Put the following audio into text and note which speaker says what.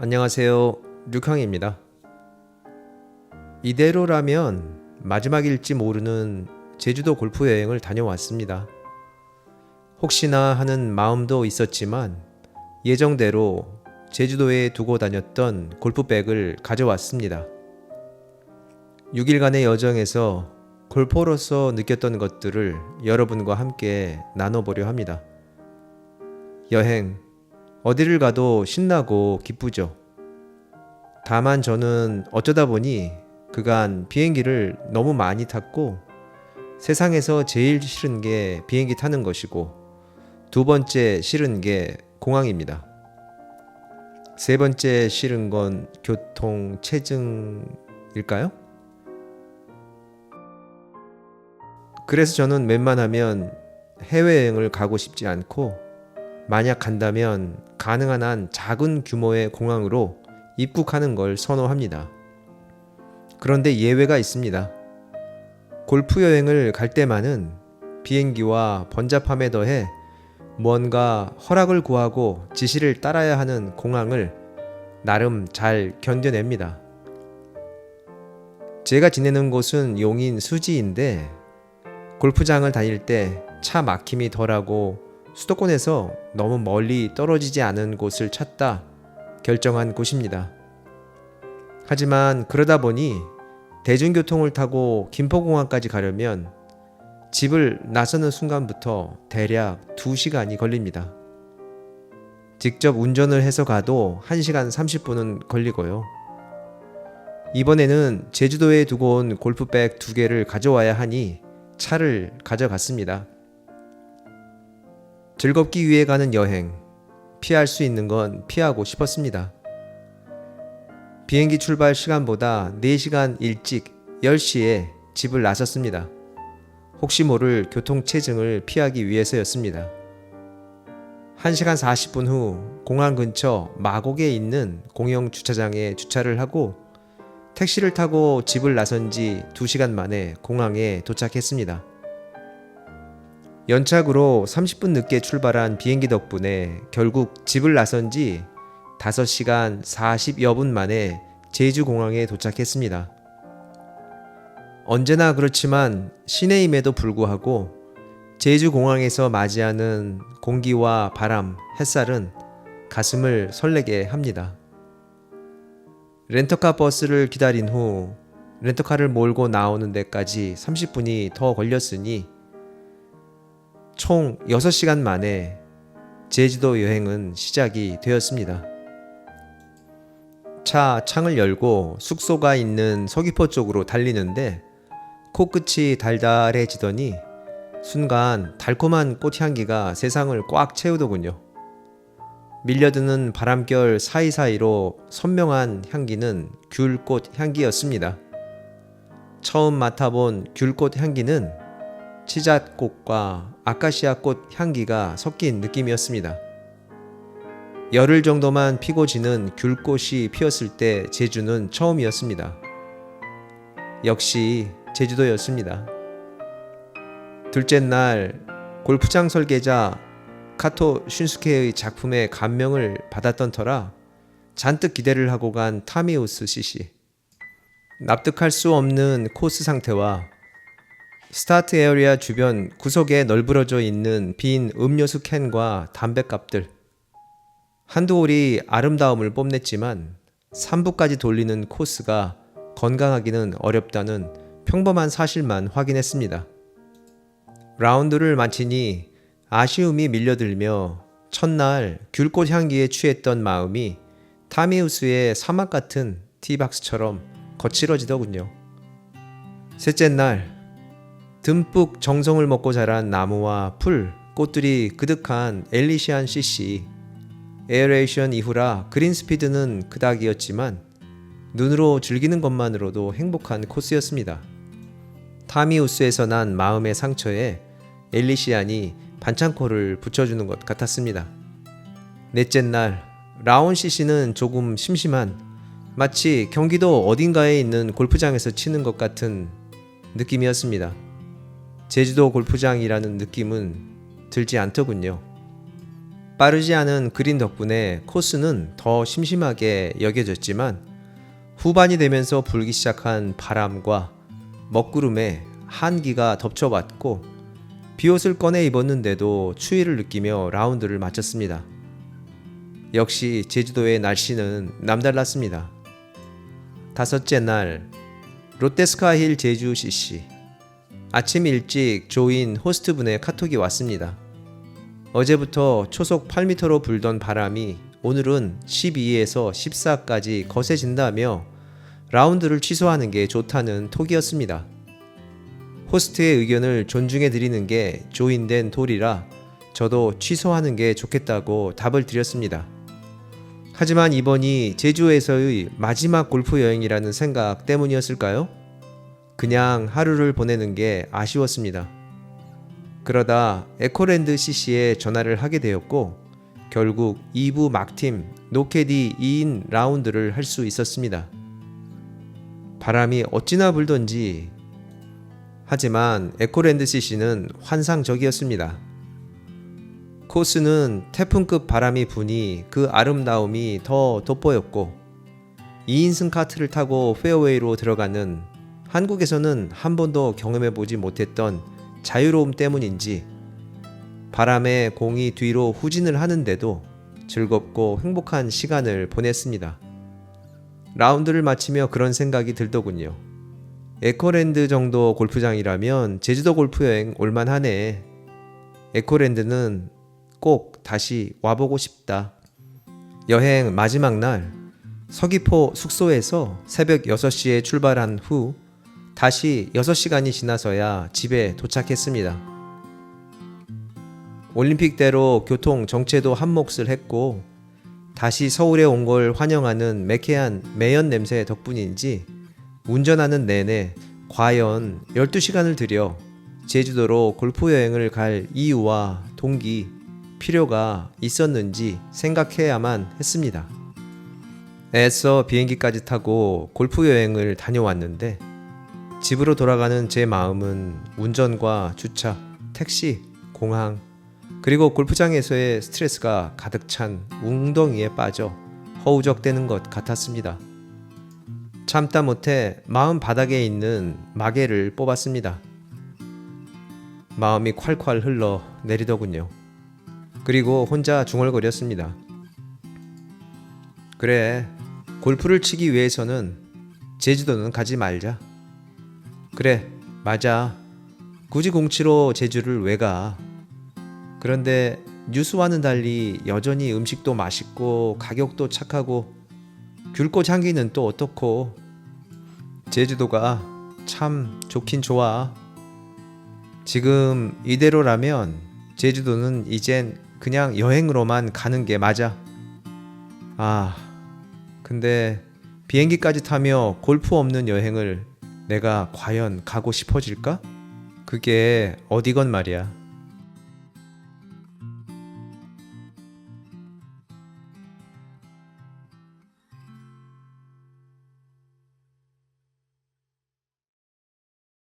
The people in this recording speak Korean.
Speaker 1: 안녕하세요. 류캉입니다. 이대로라면 마지막일지 모르는 제주도 골프 여행을 다녀왔습니다. 혹시나 하는 마음도 있었지만 예정대로 제주도에 두고 다녔던 골프백을 가져왔습니다. 6일간의 여정에서 골퍼로서 느꼈던 것들을 여러분과 함께 나눠보려 합니다. 여행, 어디를 가도 신나고 기쁘죠. 다만 저는 어쩌다 보니 그간 비행기를 너무 많이 탔고 세상에서 제일 싫은 게 비행기 타는 것이고 두 번째 싫은 게 공항입니다. 세 번째 싫은 건 교통 체증일까요? 그래서 저는 웬만하면 해외여행을 가고 싶지 않고 만약 간다면 가능한 한 작은 규모의 공항으로 입국하는 걸 선호합니다. 그런데 예외가 있습니다. 골프 여행을 갈 때만은 비행기와 번잡함에 더해 뭔가 허락을 구하고 지시를 따라야 하는 공항을 나름 잘 견뎌냅니다. 제가 지내는 곳은 용인 수지인데 골프장을 다닐 때 차 막힘이 덜하고 수도권에서 너무 멀리 떨어지지 않은 곳을 찾다 결정한 곳입니다. 하지만 그러다 보니 대중교통을 타고 김포공항까지 가려면 집을 나서는 순간부터 대략 2시간이 걸립니다. 직접 운전을 해서 가도 1시간 30분은 걸리고요. 이번에는 제주도에 두고 온 골프백 2개를 가져와야 하니 차를 가져갔습니다. 즐겁기 위해 가는 여행, 피할 수 있는 건 피하고 싶었습니다. 비행기 출발 시간보다 4시간 일찍 10시에 집을 나섰습니다. 혹시 모를 교통체증을 피하기 위해서였습니다. 1시간 40분 후 공항 근처 마곡에 있는 공영 주차장에 주차를 하고 택시를 타고 집을 나선 지 2시간 만에 공항에 도착했습니다. 연착으로 30분 늦게 출발한 비행기 덕분에 결국 집을 나선 지 5시간 40여 분 만에 제주공항에 도착했습니다. 언제나 그렇지만 시내임에도 불구하고 제주공항에서 맞이하는 공기와 바람, 햇살은 가슴을 설레게 합니다. 렌터카 버스를 기다린 후 렌터카를 몰고 나오는 데까지 30분이 더 걸렸으니 총 6시간 만에 제주도 여행은 시작이 되었습니다. 차 창을 열고 숙소가 있는 서귀포 쪽으로 달리는데 코끝이 달달해지더니 순간 달콤한 꽃향기가 세상을 꽉 채우더군요. 밀려드는 바람결 사이사이로 선명한 향기는 귤꽃 향기였습니다. 처음 맡아본 귤꽃 향기는 치잣꽃과 아카시아꽃 향기가 섞인 느낌이었습니다. 열흘 정도만 피고 지는 귤꽃이 피었을 때 제주는 처음이었습니다. 역시 제주도였습니다. 둘째 날 골프장 설계자 카토 슌스케의 작품에 감명을 받았던 터라 잔뜩 기대를 하고 간 타미우스 CC. 납득할 수 없는 코스 상태와 스타트 에어리아 주변 구석에 널브러져 있는 빈 음료수 캔과 담뱃갑들. 한두 홀이 아름다움을 뽐냈지만 3부까지 돌리는 코스가 건강하기는 어렵다는 평범한 사실만 확인했습니다. 라운드를 마치니 아쉬움이 밀려들며 첫날 귤꽃 향기에 취했던 마음이 타미우스의 사막 같은 티박스처럼 거칠어지더군요. 셋째 날 듬뿍 정성을 먹고 자란 나무와 풀, 꽃들이 그득한 엘리시안 CC. 에어레이션 이후라 그린 스피드는 그닥이었지만 눈으로 즐기는 것만으로도 행복한 코스였습니다. 타미우스에서 난 마음의 상처에 엘리시안이 반창고를 붙여주는 것 같았습니다. 넷째 날 라온 CC는 조금 심심한 마치 경기도 어딘가에 있는 골프장에서 치는 것 같은 느낌이었습니다. 제주도 골프장이라는 느낌은 들지 않더군요. 빠르지 않은 그린 덕분에 코스는 더 심심하게 여겨졌지만 후반이 되면서 불기 시작한 바람과 먹구름에 한기가 덮쳐왔고 비옷을 꺼내 입었는데도 추위를 느끼며 라운드를 마쳤습니다. 역시 제주도의 날씨는 남달랐습니다. 다섯째 날 롯데스카힐 제주 CC. 아침 일찍 조인 호스트분의 카톡이 왔습니다. 어제부터 초속 8m로 불던 바람이 오늘은 12에서 14까지 거세진다며 라운드를 취소하는 게 좋다는 톡이었습니다. 호스트의 의견을 존중해 드리는 게 조인된 톨이라 저도 취소하는 게 좋겠다고 답을 드렸습니다. 하지만 이번이 제주에서의 마지막 골프 여행이라는 생각 때문이었을까요? 그냥 하루를 보내는 게 아쉬웠습니다. 그러다 에코랜드 CC에 전화를 하게 되었고 결국 2부 막팀 노캐디 2인 라운드를 할 수 있었습니다. 바람이 어찌나 불던지 하지만 에코랜드 CC는 환상적이었습니다. 코스는 태풍급 바람이 부니 그 아름다움이 더 돋보였고 2인승 카트를 타고 페어웨이로 들어가는 한국에서는 한 번도 경험해보지 못했던 자유로움 때문인지 바람에 공이 뒤로 후진을 하는데도 즐겁고 행복한 시간을 보냈습니다. 라운드를 마치며 그런 생각이 들더군요. 에코랜드 정도 골프장이라면 제주도 골프 여행 올만하네. 에코랜드는 꼭 다시 와보고 싶다. 여행 마지막 날 서귀포 숙소에서 새벽 6시에 출발한 후 다시 6시간이 지나서야 집에 도착했습니다. 올림픽대로 교통 정체도 한 몫을 했고 다시 서울에 온 걸 환영하는 매캐한 매연 냄새 덕분인지 운전하는 내내 과연 12시간을 들여 제주도로 골프 여행을 갈 이유와 동기, 필요가 있었는지 생각해야만 했습니다. 애써 비행기까지 타고 골프 여행을 다녀왔는데 집으로 돌아가는 제 마음은 운전과 주차, 택시, 공항 그리고 골프장에서의 스트레스가 가득 찬 웅덩이에 빠져 허우적대는 것 같았습니다. 참다 못해 마음 바닥에 있는 마개를 뽑았습니다. 마음이 콸콸 흘러 내리더군요. 그리고 혼자 중얼거렸습니다. 그래, 골프를 치기 위해서는 제주도는 가지 말자. 그래, 맞아. 굳이 공치로 제주를 왜 가? 그런데 뉴스와는 달리 여전히 음식도 맛있고 가격도 착하고 귤꽃 향기는 또 어떻고 제주도가 참 좋긴 좋아. 지금 이대로라면 제주도는 이젠 그냥 여행으로만 가는 게 맞아. 아, 근데 비행기까지 타며 골프 없는 여행을 내가 과연 가고 싶어질까? 그게 어디건 말이야.